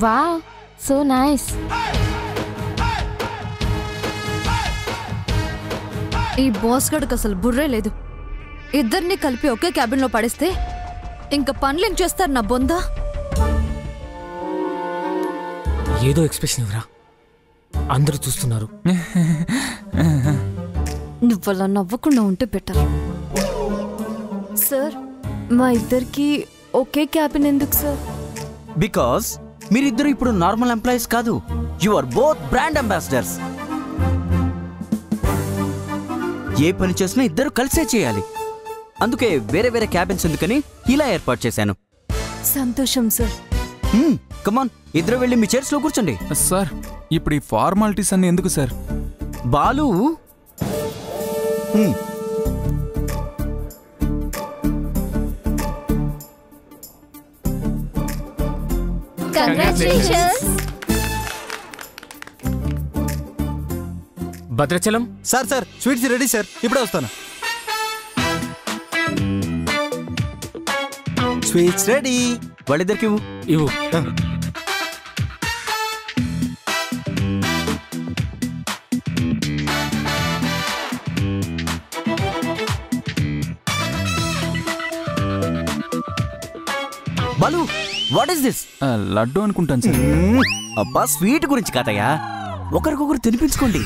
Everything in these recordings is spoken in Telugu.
Wow, so nice. ఈ బాస్ గడికి అసలు బుర్రే లేదు. ఇద్దరిని కలిపి ఒకే క్యాబిన్ లో పడేస్తే ఇంకా పనులేం చేస్తారు నా బొందా. ఏదో ఎక్స్ప్రెషన్ ఇవ్వరా, అందరూ చూస్తున్నారు. నువ్వలా నవ్వకుండా ఉంటే బెటర్. సార్, మా ఇద్దరికి ఒకే క్యాబిన్ ఎందుకు సార్? బికాస్ మీరిద్దరు ఇప్పుడు నార్మల్ ఎంప్లాయీస్ కాదు, you are both brand ambassadors. ఏ పని చేసినా ఇద్దరు కలిసే చేయాలి. అందుకే వేరే వేరే క్యాబిన్స్ ఎందుకని ఇలా ఏర్పాటు చేశాను. సంతోషం సార్. కమాన్, ఇద్దరు వెళ్ళి మీ చైర్స్ లో కూర్చోండి. సార్, ఇప్పుడు ఈ ఫార్మాలిటీస్ అన్ని ఎందుకు sir? Balu, congratulations. Bhadrachalam sir sir, sweets ready sir, ఇప్పుడే వస్తాను. Sweets ready. వాళ్ళిద్దరికి ఇవ్వు. Balu, what is this? Laddu అనుకుంటాను సార్. అబ్బా, స్వీట్ గురించి కాదయ్యా, ఒకరికొకరు తినిపించుకోండి.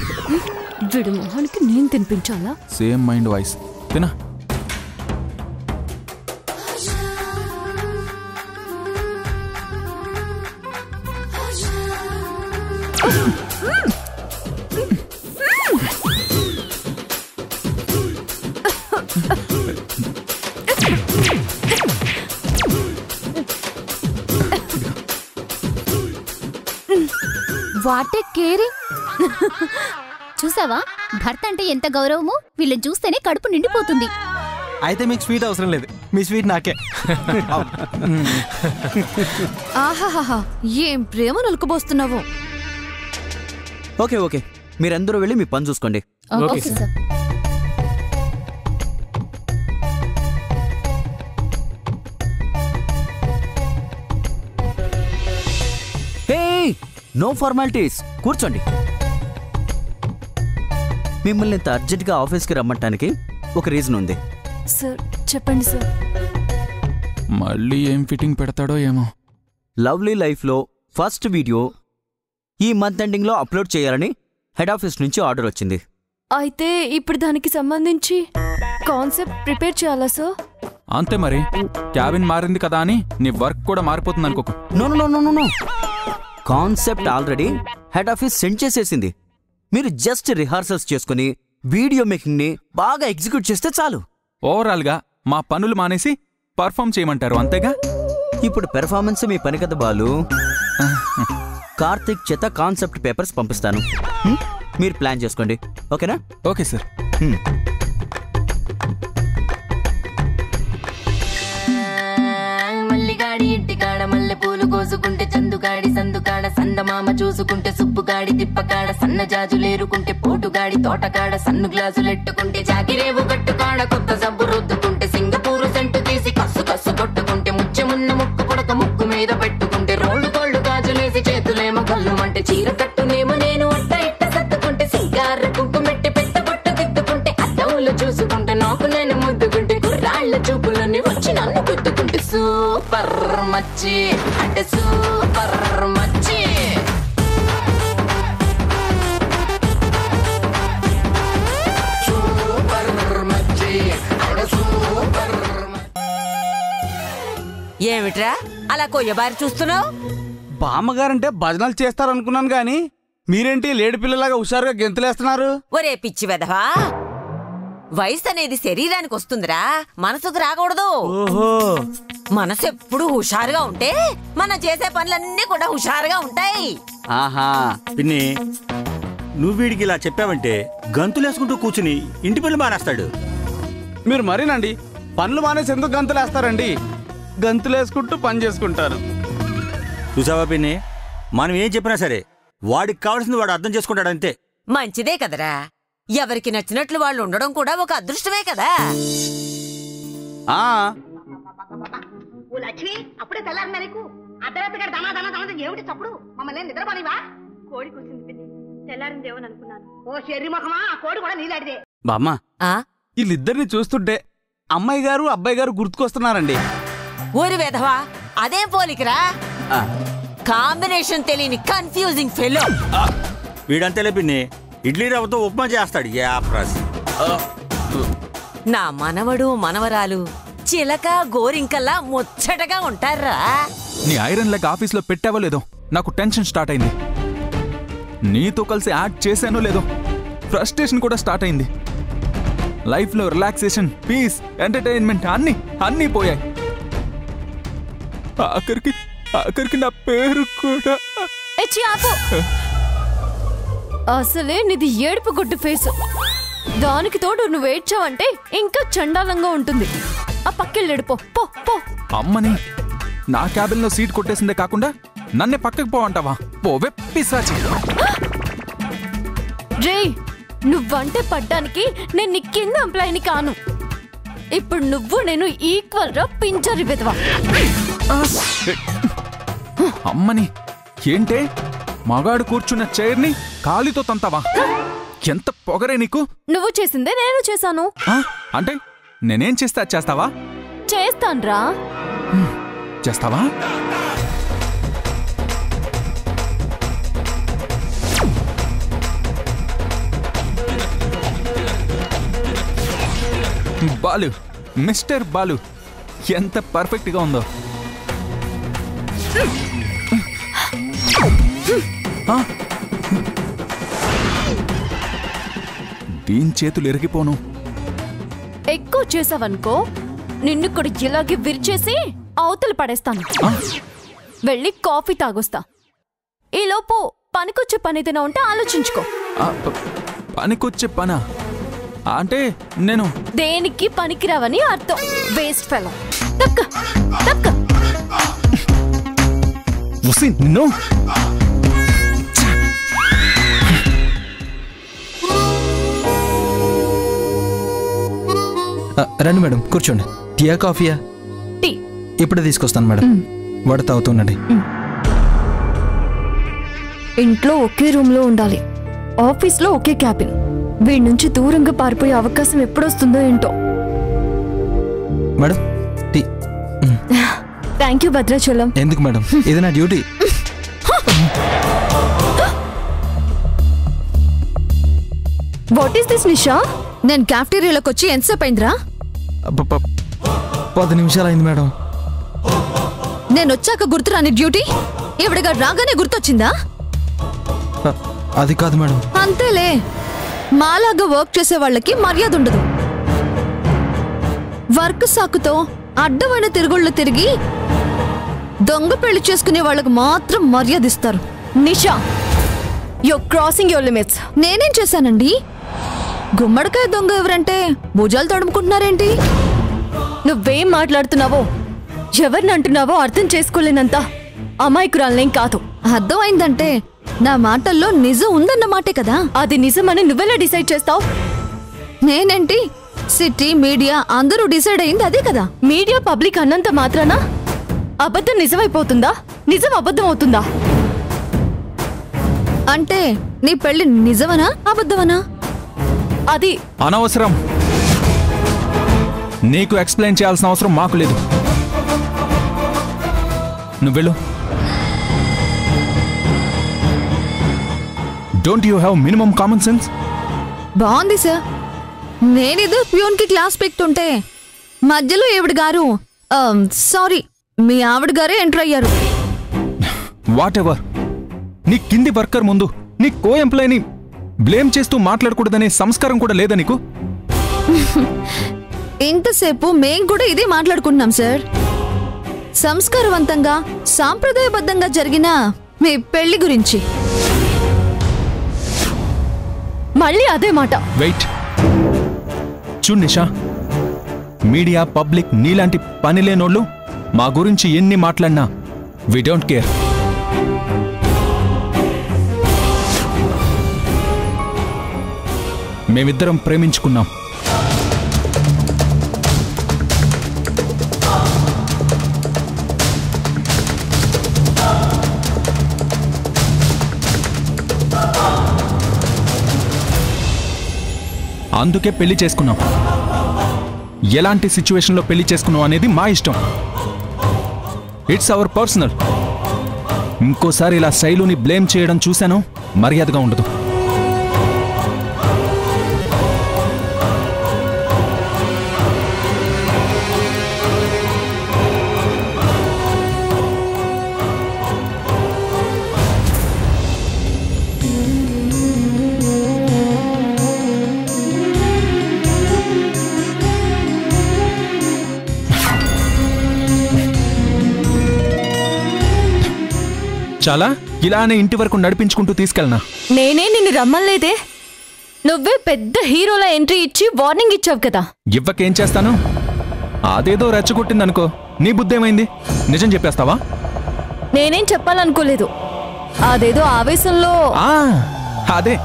వీడి మొహానికి నేను తినిపించాలా? Same mind voice. తినా. What a caring. చూసావా, భర్త అంటే ఎంత గౌరవమో. వీళ్ళని చూస్తేనే కడుపు నిండిపోతుంది. అయితే మీకు స్వీట్ అవసరం లేదు, మీ స్వీట్ నాకే. ఆహాహా, ఏం ప్రేమ నలుకబోస్తున్నావు. ఓకే ఓకే, మీరందరూ వెళ్ళి మీ పని చూసుకోండి. Okay sir. Hey, no formalities, కూర్చోండి. మిమ్మల్ని ఇంత అర్జెంట్గా ఆఫీస్కి రమ్మంటానికి ఒక రీజన్ ఉంది. సార్ చెప్పండి సార్. మళ్ళీ ఏం ఫిట్టింగ్ పెడతాడో ఏమో. లవ్లీ లైఫ్లో ఫస్ట్ వీడియో ఈ మంత్ ఎండింగ్లో అప్లోడ్ చేయాలని హెడ్ ఆఫీస్ నుంచి ఆర్డర్ వచ్చింది. అయితే ఇప్పుడు దానికి సంబంధించి కాన్సెప్ట్ ప్రిపేర్ చేయాలా సార్? అంతే మరి, క్యాబిన్ మారింది కదా అని నీ వర్క్ కూడా మారిపోతుంది అనుకోకు. No no no no no, concept already head office send చేసేసింది. మీరు జస్ట్ రిహార్సల్స్ చేసుకుని వీడియో మేకింగ్ ని బాగా ఎగ్జిక్యూట్ చేస్తే చాలు. ఓవరాల్ గా మా పనులు మానేసి పర్ఫామ్ చేయమంటారు, అంతేగా? ఇప్పుడు పెర్ఫార్మెన్స్ మీ పని కదా బాలు. కార్తిక్ చేత కాన్సెప్ట్ పేపర్స్ పంపిస్తాను, మీరు ప్లాన్ చేసుకోండి. ఓకేనా? Okay sir. మల్లిగాడి ఇంటికాడ మల్లె పూలు కోసుకుంటే, చందుగాడి సందుకాడ సందమామ చూసుకుంటే, సుబ్బుగాడి తిప్పకాడ సన్న జాజులేరుకుంటే, పోటుగాడి తోటకాడ సన్ను గ్లాసులెట్టుకుంటే, జాగిరేవు కట్టుకాడ కొత్త సబ్బు రుద్దుకుంటే, సింగపూరు సెంటు తీసి కస్సు కస్సు కొట్టుకుంటే, ముచ్చెమున్న ముక్కు పొడక ముక్కు మీద పెట్టుకుంటే, రోళ్ళు కోళ్ళు గాజులేసి చేతులేమో కళ్ళుమంటే, చీర కట్టునేమో నేను అట్ట ఇట్ట సత్తుకుంటే, సింగార కుంకుమెట్టి పెద్ద బొట్టు దిద్దుకుంటే, అద్దములు చూసుకుంటే నాకు నేను ముద్దుకుంటే, కుర్రాళ్ళ చూపులని వచ్చి నన్ను గుద్దుకుంటే, సూపర్ మచ్చి అంటే సూపర్ మచ్చి. సూపర్ మచ్చి అంటే సూపర్. ఏమిట్రా అలా కొయ్యబారి చూస్తున్నావు? బామ్మగారంటే భజనలు చేస్తారనుకున్నాను గాని మీరేంటి లేడి పిల్లలాగా హుషారుగా గెంతులేస్తున్నారు? ఒరే పిచ్చి వెధవా, వయసు అనేది శరీరానికి వస్తుందిరా, మనసుకు రాకూడదు. ఓహో, మనసు ఎప్పుడు హుషారుగా ఉంటే మనం చేసే పనులన్నీ కూడా హుషారుగా ఉంటాయి. ఆహా, పిన్ని, నువ్వు వీడికి ఇలా చెప్పావంటే గంతులేసుకుంటూ కూర్చుని ఇంటి పనులు మానేస్తాడు. మీరు మరీనండి, పనులు మానేసి ఎందుకు గంతులేస్తారండి? గంతులేసుకుంటూ పని చేసుకుంటారు. చూసావా పిన్ని, మనం ఏం చెప్పినా సరే వాడికి కావాల్సింది వాడు అర్థం చేసుకుంటాడంతే. మంచిదే కదరా, ఎవరికి నచ్చినట్లు వాళ్ళు ఉండడం కూడా ఒక అదృష్టమే కదా. ఆ లక్ష్మి, అప్పుడే తెల్లారిందా నీకు? అర్ధరాత్రి గడ దమా దమా దమా ఏమిటి చప్పుడు? మమ్మల్ని నిద్రపోనివా? కోడి కూర్చుంది పిన్ని, తెల్లారిందేమని అనుకున్నాను. ఓ చెర్రి ముఖమా, ఆ కోడి కూడా నీలాడిదే. బామ్మ, వీళ్ళిద్దరిని చూస్తుంటే అమ్మాయి గారు అబ్బాయి గారు గుర్తుకొస్తున్నారండి. ఊరి వేధవా, అదేం పోలికరా? కాంబినేషన్ తెలియని కన్ఫ్యూజింగ్ ఫెలో. వీడంతేలే పిన్ని, ఇడ్లీ రవ్వతో ఉప్మా చేస్తాడు. నా మనవడు మనవరాలు చిలక గోరింకల్లా ముచ్చటగా ఉంటారా? నీ ఐరన్ లెగ్ ఆఫీస్లో పెట్టావో లేదో నాకు టెన్షన్ స్టార్ట్ అయింది. నీతో కలిసి యాక్ట్ చేశానో లేదో ఫ్రస్ట్రేషన్ కూడా స్టార్ట్ అయింది. లైఫ్లో రిలాక్సేషన్, పీస్, ఎంటర్టైన్మెంట్ అన్నీ పోయాయి. ఆఖరికి నా పేరు కూడా. అసలే నీది ఏడుపు గుడ్డు ఫేసు, దానికి తోడు నువ్వు ఏడ్చావంటే ఇంకా చండాలంగా ఉంటుంది. ఆ పక్కెళ్ళేడుపో పో పో. అమ్మని నా క్యాబిన్ లో సీట్ కొట్టేసిందే కాకుండా నన్నే పక్కకు పోవంటావా? పోవే పిశాచి. రే, నువ్వంటే పడ్డానికి నేను నీ కింద ఎంప్లాయీని కాను. ఇప్పుడు నువ్వు నేను ఈక్వల్ రా పింజరి విధవా. అమ్మని ఏంటే మగాడు కూర్చున్న చైర్ని కాలితో తంతావా? ఎంత పొగరే నీకు? నువ్వు చేసిందే నేను చేశాను. అంటే నేనేం చేస్తే అది చేస్తావా? చేస్తాన్రా. చేస్తావా? బాలు, మిస్టర్ బాలు, ఎంత పర్ఫెక్ట్ గా ఉందో. దీని చేతులు ఎరిగిపోను. ఎక్కువ చేసావనుకో నిన్ను కూడా ఇలాగే విరిచేసి అవతల పడేస్తాను. వెళ్ళి కాఫీ తాగొస్తా. ఈలోపు పనికొచ్చే పని ఏదైనా ఉంటే ఆలోచించుకో. పనికొచ్చే పనా అంటే నేను దేనికి పనికిరావని అర్థం. Waste fellow. తక్క తక్క. నిన్ను రండి మేడం, కూర్చోండి. టీయా కాఫీయా? టీ ఇప్పుడే తీసుకొస్తాను మేడం. వాడు తాగుతుండండి. ఇంట్లో ఒకే రూమ్ లో ఉండాలి, ఆఫీస్లో ఒకే క్యాబిన్. వీడి నుంచి దూరంగా పారిపోయే అవకాశం ఎప్పుడొస్తుందో ఏంటో. Madam tea. Thank you Bhadrachalam. ఎందుకు మేడం, ఇది నా duty. What is this Nisha? నేను క్యాఫ్టీరియాలోకి వచ్చి ఎంతసేపు అయిందిరా? 10 నిమిషాలు అయింది మేడం. నేను వచ్చాక గుర్తురాని డ్యూటీ ఇవిడగా రాగానే గుర్తొచ్చిందా? అది కాదు మేడం. అంతేలే, మాలాగా వర్క్ చేసే వాళ్ళకి మర్యాద ఉండదు. వర్క్ సాకుతో అడ్డమైన తిరుగుళ్ళు తిరిగి దొంగ పెళ్లి చేసుకునే వాళ్ళకు మాత్రం మర్యాద ఇస్తారు. నిషా, యు క్రాసింగ్ యువర్ లిమిట్స్. నేనేం చేశానండి? గుమ్మడికాయ దొంగ ఎవరంటే భుజాలు తడుముకుంటున్నారేంటి? నువ్వేం మాట్లాడుతున్నావో, ఎవరిని అంటున్నావో అర్థం చేసుకోలేనంత అమాయకురాలనేం కాదు. అర్థమైందంటే నా మాటల్లో నిజం ఉందన్నమాటే కదా. అది నిజమని నువ్వెలా డిసైడ్ చేస్తావు? నేనేంటి, సిటీ మీడియా అందరూ డిసైడ్ అయింది అదే కదా. మీడియా పబ్లిక్ అన్నంత మాత్రాన అబద్ధం నిజమైపోతుందా? నిజం అబద్ధం అవుతుందా? అంటే నీ పెళ్లి నిజమనా అబద్ధమనా? అది అనవసరం. నీకు ఎక్స్ప్లెయిన్ చేయాల్సిన అవసరం మాకు లేదు. నువ్వెళ్ళు. Don't you have minimum common sense? బాగుంది సార్. నేనేదో ప్యూన్ కి క్లాస్ పెక్తుంటే మధ్యలో ఈవిడ గారు సారీ మీ ఆవిడ గారే ఎంటర్ అయ్యారు. Whatever. నీ కింది వర్కర్ ముందు నీ కో ఎంప్లాయీని బ్లేమ్ చేస్తూ మాట్లాడకూడదనే సంస్కారం కూడా లేదా నీకు? ఇంతసేపు మేం కూడా ఇదే మాట్లాడుకుంటున్నాం సార్. సంస్కారవంతంగా సాంప్రదాయబద్ధంగా జరిగిన మీ పెళ్లి గురించి. మళ్ళీ అదే మాట. వెయిట్. చూడు నిషా, మీడియా పబ్లిక్ నీలాంటి పని లేనోళ్ళు మా గురించి ఎన్ని మాట్లాడినా వి డోంట్ కేర్. మేమిద్దరం ప్రేమించుకున్నాం. అందుకే పెళ్లి చేసుకున్నాం. ఎలాంటి సిచ్యువేషన్లో పెళ్లి చేసుకున్నాం అనేది మా ఇష్టం. It's our personal. ఇంకోసారి ఇలా శైలుని బ్లేమ్ చేయడం చూశాను, మర్యాదగా ఉండదు. చాలా ఇలానే ఇంటి వరకు నడిపించుకుంటూ తీసుకెళ్ళనా? నేనే నిన్ను రమ్మలేదే. నువ్వే పెద్ద హీరోలా ఎంట్రీ ఇచ్చి వార్నింగ్ ఇచ్చావు కదా. ఇవ్వకేం చేస్తాను? అదేదో రెచ్చగొట్టిందనుకో, నీ బుద్ధేమైంది? నిజం చెప్పేస్తావా? నేనేం చెప్పాలనుకోలేదు. అదేదో ఆవేశంలో. అదే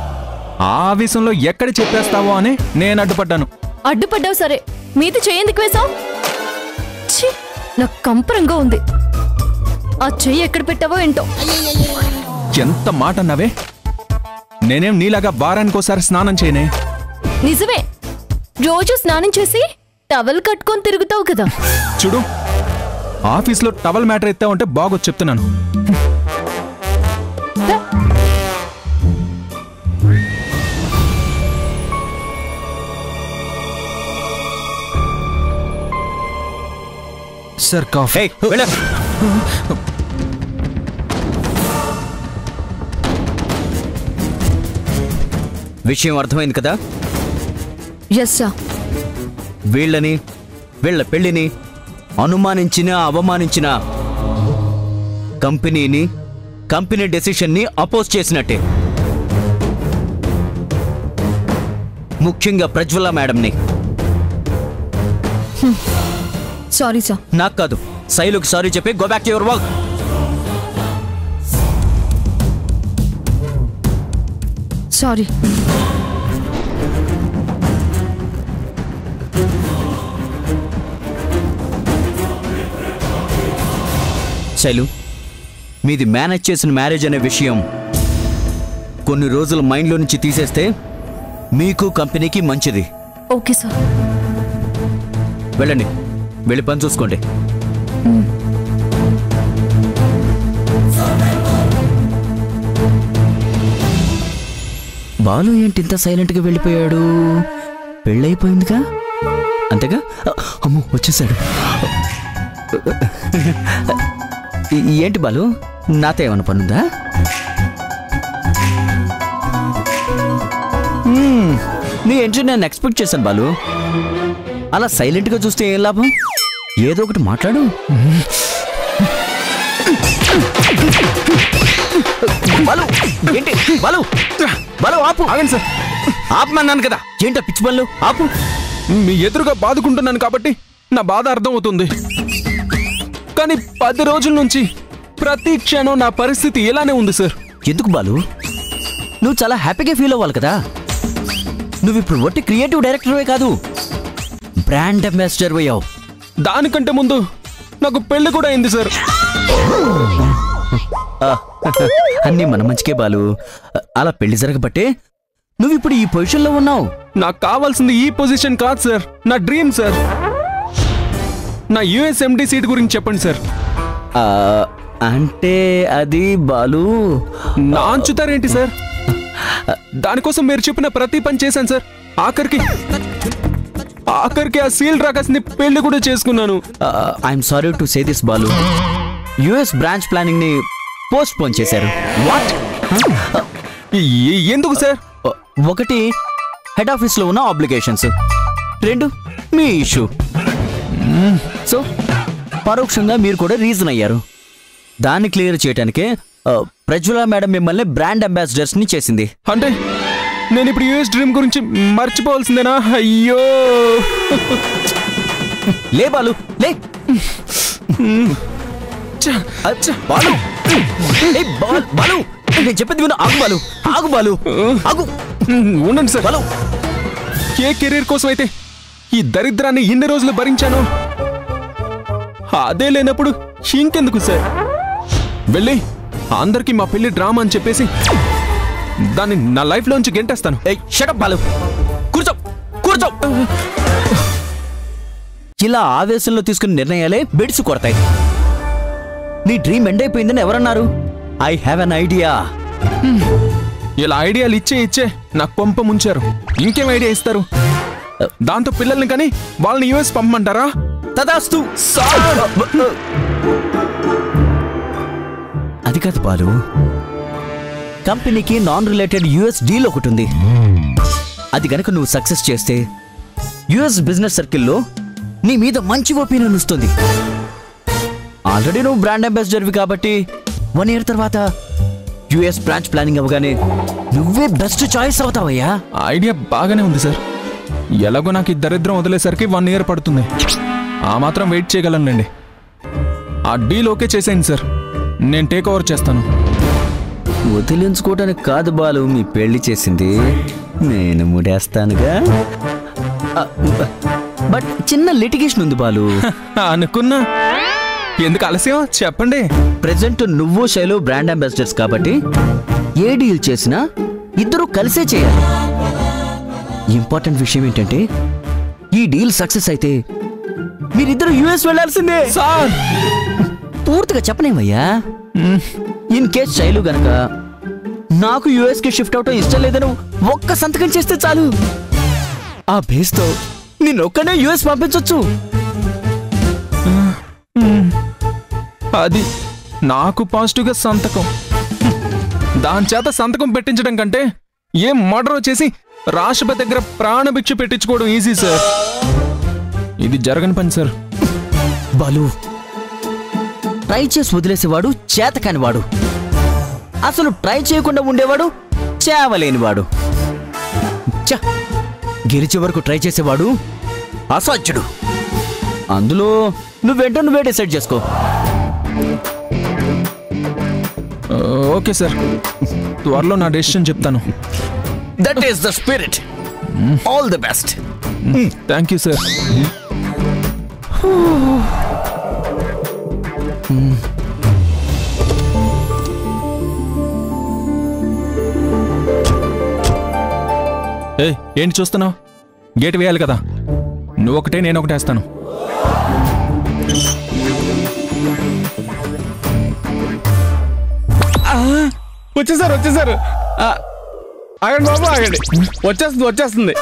ఆవేశంలో ఎక్కడ చెప్పేస్తావో అని నేను అడ్డుపడ్డాను. అడ్డుపడ్డావు సరే, మీది చెయ్యేందుకు వేశావు? నాకు కంపరంగా ఉంది. ఆ చెయ్యి ఎక్కడ పెట్టావో ఏంటో. ఎంత మాట అన్నావే? నేనేం నీలాగా వారానికోసారి స్నానం చేయనే. నిజమే, రోజు స్నానం చేసి టవల్ కట్టుకొని తిరుగుతావు కదా. చూడు, ఆఫీస్లో టవల్ మ్యాటర్ ఎత్తావంటే బాగొచ్చు చెప్తున్నాను. Sir coffee. విషయం అర్థమైంది కదా? Yes sir. వీళ్ళ పెళ్లిని అనుమానించినా అవమానించినా కంపెనీ డెసిషన్ని అపోజ్ చేసినట్టే. ముఖ్యంగా ప్రజ్వల మేడంని. Sorry sir. నాకు కాదు, శైలుకి సారీ చెప్పి go back to your work. Sorry. Shailu, మీది మేనేజ్ చేసిన మ్యారేజ్ అనే విషయం కొన్ని రోజులు మైండ్లో నుంచి తీసేస్తే మీకు కంపెనీకి మంచిది. Okay sir. వెళ్ళండి, వెళ్ళి పని చూసుకోండి. బాలు ఏంటి ఇంత సైలెంట్గా వెళ్ళిపోయాడు? పెళ్ళైపోయిందిగా, అంతేగా? అమ్మో, వచ్చేసాడు. ఏంటి బాలు, నాతో ఏమైనా పనుందా? నీ ఎంట్రీ నేను ఎక్స్పెక్ట్ చేశాను బాలు. అలా సైలెంట్గా చూస్తే ఏం లాభం? ఏదో ఒకటి మాట్లాడు. బాలు, ఏంటి బాలు? బాలు ఆపు. ఆగండి సార్, ఆపమన్నాను కదా. ఏంటో పిచ్చి బాలు, ఆపు. మీ ఎదురుగా బాదుకుంటున్నాను కాబట్టి నా బాధ అర్థం అవుతుంది. కానీ 10 రోజుల నుంచి ప్రతి క్షణం నా పరిస్థితి ఇలానే ఉంది సార్. ఎందుకు బాలు? నువ్వు చాలా హ్యాపీగా ఫీల్ అవ్వాలి కదా. నువ్వు ఇప్పుడు ఒట్టి క్రియేటివ్ డైరెక్టర్వే కాదు, బ్రాండ్ అంబాసిడర్ అయ్యావు. దానికంటే ముందు నాకు పెళ్లి కూడా అయింది సార్. అన్నీ మన మంచికే బాలు. అలా పెళ్లి జరగబట్టే నువ్వు ఇప్పుడు ఈ పొజిషన్లో ఉన్నావు. నాకు కావాల్సింది ఈ పొజిషన్ కాదు సార్, నా డ్రీమ్ సార్. నా యుఎస్ఎండి సీట్ గురించి చెప్పండి సార్. అంటే అది బాలు, నాంచుతారేంటి సార్? దానికోసం మీరు చెప్పిన ప్రతి పని చేశాను సార్. ఆఖరికి ఆ సీల్ రాకస్ని పెళ్లి కూడా చేసుకున్నాను. I'm sorry to say this Balu, US branch planning ని పోస్ట్ పోన్ చేశారు. వాట్? ఎందుకు సార్? ఒకటి హెడ్ ఆఫీస్ లో ఉన్న ఆబ్లిగేషన్స్, 2 మీ ఇష్యూ. సో పరోక్షంగా మీరు కూడా రీజన్ అయ్యారు. దాన్ని క్లియర్ చేయడానికే ప్రజ్వల మేడం మిమ్మల్ని బ్రాండ్ అంబాసిడర్స్ ని చేసింది. అంటే నేను ఇప్పుడు యుఎస్ డ్రీమ్ గురించి మర్చిపోవాల్సిందేనా? అయ్యో, లే బాలు, లే. బాలు, బాలు, నేను చెప్పేది విను. ఆగు బాలు, ఆగు బాలు, ఆగు. ఉండండి సార్. బాలు, ఏ కెరీర్ కోసం అయితే ఈ దరిద్రాన్ని ఇన్ని రోజులు భరించాను, అదే లేనప్పుడు ఇంకెందుకు సార్? వెళ్ళి అందరికీ మా పెళ్లి డ్రామా అని చెప్పేసి దాన్ని నా లైఫ్ లోంచి గెంటేస్తాను. షట్ అప్ బాలు, కూర్చో. కూర్చో. ఇలా ఆవేశంలో తీసుకున్న నిర్ణయాలే బెడిసి కొడతాయి. నీ డ్రీమ్ ఎండ్ అయిపోయిందని ఎవరన్నారు? I have an idea. ఇలా ఐడియాలు ఇచ్చే నాకు పంప ముంచారు. ఇంకేం ఐడియా ఇస్తారు? దాంతో పిల్లల్ని కానీ వాళ్ళని యూఎస్ పంపమంటారా? తదాస్తు. అది కాదు బాలు, కంపెనీకి నాన్ రిలేటెడ్ యుఎస్ డీల్ ఒకటి ఉంది. అది గనక నువ్వు సక్సెస్ చేస్తే యుఎస్ బిజినెస్ సర్కిల్లో నీ మీద మంచి ఒపీనియన్ వస్తుంది. ఆల్రెడీ నువ్వు బ్రాండ్ అంబాసిడర్వి కాబట్టి 1 year తర్వాత యుఎస్ బ్రాంచ్ ప్లానింగ్ అవ్వగానే నువ్వే బెస్ట్ చాయిస్ అవుతావయ్యా. ఐడియా బాగానే ఉంది సార్. ఎలాగో నాకు ఈ దరిద్రం వదిలేసరికి 1 year పడుతుంది. ఆ మాత్రం వెయిట్ చేయగలనులేండి. ఆ డీల్ ఓకే చేసేయండి సార్, నేను టేక్ ఓవర్ చేస్తాను. వదిలించుకోవడానికి కాదు బాలు మీ పెళ్లి చేసింది, నేను ముడేస్తానుగా. బట్ చిన్న లిటిగేషన్ ఉంది బాలు. అనుకున్నా. ఎందుకు ఆలస్యం చెప్పండి. ప్రెజెంట్ నువ్వు శైలు బ్రాండ్ అంబాసిడర్స్ కాబట్టి ఏ డీల్ చేసినా ఇద్దరు కలిసే చేయాలి. ఇంపార్టెంట్ విషయం ఏంటంటే ఈ డీల్ సక్సెస్ అయితే మీరిద్దరు యుఎస్ వెళ్లాల్సిందే. సార్ పూర్తిగా చెప్పనేమయ్యా. ఇన్ కేస్ శైలు గనక నాకు యుఎస్ కి షిఫ్ట్ అవటం ఇష్టం లేదని ఒక్క సంతకం చేస్తే చాలు, ఆ బేస్తో నిన్నొక్కనే యుఎస్ పంపించొచ్చు. అది నాకు పాజిటివ్గా సంతకం. దాని చేత సంతకం పెట్టించడం కంటే ఏం మర్డర్ చేసి రాష్ట్రపతి దగ్గర ప్రాణభిక్ష పెట్టించుకోవడం ఈజీ సార్. ఇది జరగని పని సార్. బాలు, ట్రై చేసి వదిలేసేవాడు చేతకానివాడు, అసలు ట్రై చేయకుండా ఉండేవాడు చేవలేనివాడు, గెలిచే వరకు ట్రై చేసేవాడు అసాధ్యుడు. అందులో నువ్వేంటో నువ్వే డిసైడ్ చేసుకో. ఓకే సార్, త్వరలో నా డెసిషన్ చెప్తాను. That is the spirit. All the best. Thank you sir. ఏంటి చూస్తున్నావు? గేట్ వేయాలి కదా. నువ్వు ఒకటే నేను ఒకటే వేస్తాను. వచ్చేసారు. ఆగండి బాబు, ఆగండి. వచ్చేస్తుంది.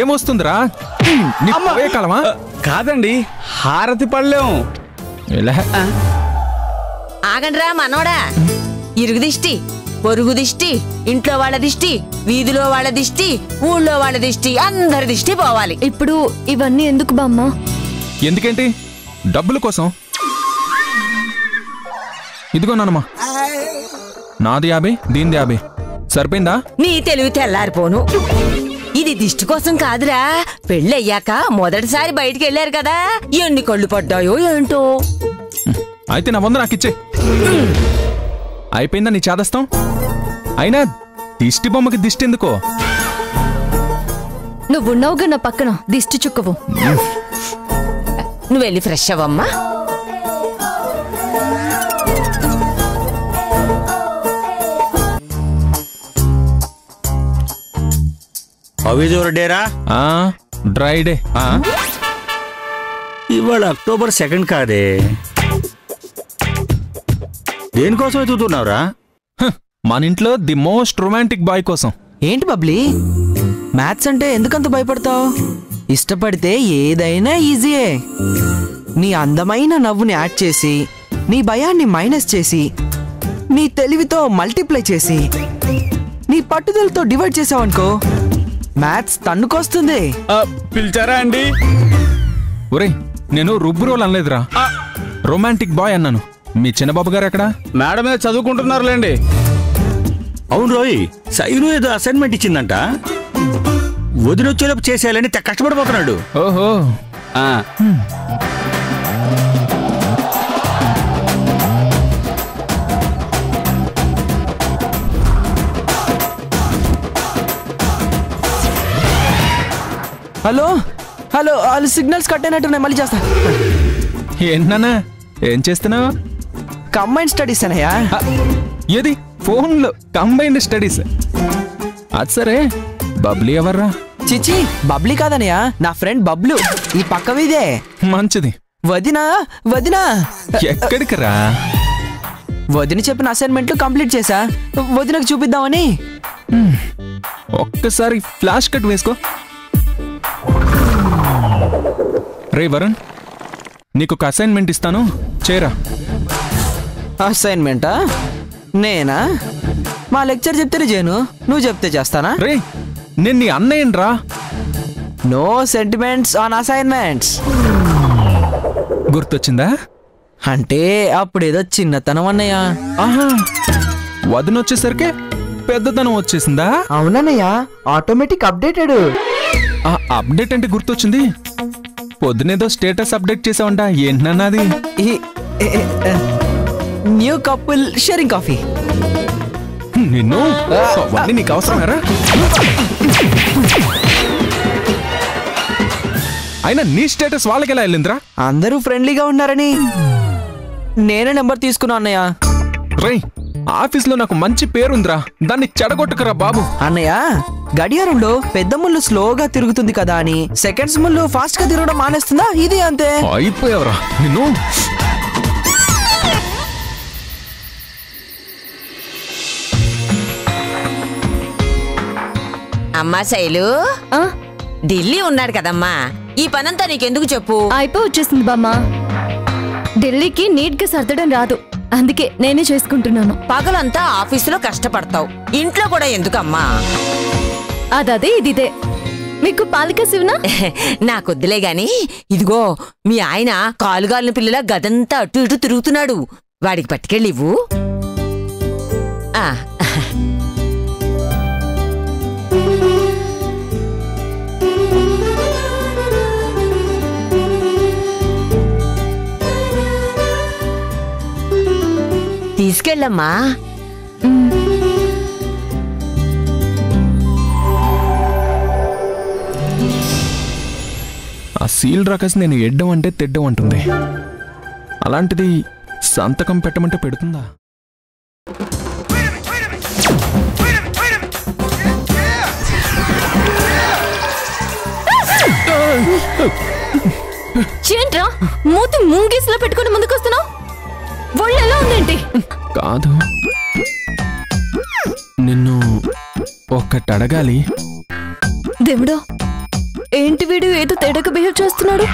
ఏమొస్తుందిరా? కాలమా? కాదండి, హారతి పళ్ళేం. ఆగండ్రా మనోడా. ఇరుగు దిష్టి, పొరుగు దిష్టి, ఇంట్లో వాళ్ళ దిష్టి, వీధిలో వాళ్ళ దిష్టి, ఊళ్ళో వాళ్ళ దిష్టి, అందరి దిష్టి పోవాలి. ఇప్పుడు ఇవన్నీ ఎందుకు బామ్మ? ఎందుకేంటి? డబ్బుల కోసం. ఇదిగో నానమ్మా, నాది 50, దీనిది 50. సరిపోయిందా? నీ తెలివి తెల్లారిపోను. ఇది దిష్టి కోసం కాదురా, పెళ్ళయ్యాక మొదటిసారి బయటికి వెళ్ళారు కదా, ఎన్ని కళ్ళు పడ్డాయో ఏంటో. అయితే నా 100 నాకు ఇచ్చే. అయిపోయిందా నీ చేదస్తాం? అయినా దిష్టి బొమ్మకి దిష్టి ఎందుకో? నువ్వున్నావుగా నా పక్కన, దిష్టి చుక్కవు. నువ్వు వెళ్ళి ఫ్రెష్ అవ్వమ్మా. డేరా డ్రై డే. ఇవాళ October 2 కాదే. దేనికోసం ఎదుగుతున్నావురా? మన ఇంట్లో ది మోస్ట్ రొమాంటిక్ బాయ్ కోసం. ఏంటి బబ్లీ, మ్యాథ్స్ అంటే ఎందుకంత భయపడతావు? ఇష్టపడితే ఏదైనా ఈజీయే. నీ అందమైన నవ్వుని యాడ్ చేసి, నీ భయాన్ని మైనస్ చేసి, నీ తెలివితో మల్టిప్లై చేసి, నీ పట్టుదలతో డివైడ్ చేసావనుకో, మ్యాథ్స్ తన్నుకొస్తుంది. పిలిచారా అండి? ఒరే, నేను రుబ్బురోలు అనలేదురా, రొమాంటిక్ బాయ్ అన్నాను. మీ చిన్నబాబు గారు ఎక్కడ? మేడమే చదువుకుంటున్నారులేండి. అవును రోయ్, సైను ఏదో అసైన్మెంట్ ఇచ్చిందంట, వదిలొచ్చేలోపు చేసేయాలని కష్టపడిపోతున్నాడు. ఓహో. హలో వాళ్ళు సిగ్నల్స్ కట్ అయినట్టున్నాయి, మళ్ళీ చేస్తా. ఏంటన్నా, ఏం చేస్తున్నావు? కంబైన్డ్ స్టడీస్ అనయ్యా. ఏది? ఫోన్లో కంబైన్డ్ స్టడీస్? అది సరే, బబ్లీ ఎవర్రా? చిచి, బబ్లీ కాదనయ్య, నా ఫ్రెండ్ బబ్లు, ఈ పక్క వీదే. మంచిది. వదినా వదినా. ఎక్కడికి రా? వదిన చెప్పిన అసైన్మెంట్లు కంప్లీట్ చేసా, వదినకు చూపిద్దామని. ఒక్కసారి ఫ్లాష్ కట్ వేసుకో. రే వరుణ్, నీకు ఒక అసైన్మెంట్ ఇస్తాను, చేరా. అసైన్మెంటా? నేనా? మా లెక్చర్ చెప్తేనే చేయను, నువ్వు చెప్తే చేస్తానా? రే, నేను నీ అన్నయ్యను రా. No sentiments on assignments. గుర్తొచ్చిందా? అంటే అప్పుడేదో చిన్నతనం అన్నయ్య. ఆహా, వదినొచ్చేసరికి పెద్దతనం వచ్చేసిందా? అవునన్నయ్య, ఆటోమేటిక్ అప్డేటెడ్. అప్డేట్ అంటే గుర్తొచ్చింది, పొద్దునేదో స్టేటస్ అప్డేట్ చేసావంట, ఏంటన్నది? New couple sharing coffee. నిన్ను అవన్నీ నీకు అవసరమేరా? అయినా నీ స్టేటస్ వాళ్ళకి ఎలా వెళ్ళిందిరా? అందరూ ఫ్రెండ్లీగా ఉన్నారని నేనే నెంబర్ తీసుకున్నా అన్నయ్య. రేయ్, ఆఫీస్లో నాకు మంచి పేరుందిరా, దాన్ని చెడగొట్టుకురా బాబు. అన్నయ్య, గడియారంలో పెద్ద ముళ్ళు స్లోగా తిరుగుతుంది కదా అని సెకండ్స్ ముళ్ళు ఫాస్ట్ గా తిరగడం మానేస్తుందా? ఇది అంతే. అయిపోయావరా నిన్ను. అమ్మా శైలు, ఢిల్లీ ఉన్నాడు కదమ్మా, ఈ పనంతా నీకెందుకు చెప్పు? అయిపో వచ్చేసింది బామ్మ. ఢిల్లీకి నీట్ గా సర్దడం రాదు, అందుకే నేనే చేసుకుంటున్నాను. పగలంతా ఆఫీసులో కష్టపడతావు, ఇంట్లో కూడా ఎందుకమ్మా? అదే ఇదిదే. మీకు పాలిక శివనా? నాకొద్దులే గాని, ఇదిగో మీ ఆయన కాలుగాలిన పిల్లల గదంతా అటు ఇటు తిరుగుతున్నాడు, వాడికి పట్టుకెళ్ళివ్వు. తీసుకెళ్ళమ్మా. ఆ సీల్ రాకసి నేను ఎడ్డం అంటే తెడ్డం అంటుంది, అలాంటిది సంతకం పెట్టమంటే పెడుతుందా? ఏంట్రా మూతి ముంగీసులో పెట్టుకుని ముందుకొస్తున్నావు? ఒళ్ళు ఎలా ఉందేంటి? కాదు, నిన్ను ఒక్కటి అడగాలి. దేవుడా, ఏంటి వీడు ఏదో తేడాగా బిహేవ్ చేస్తున్నాడు?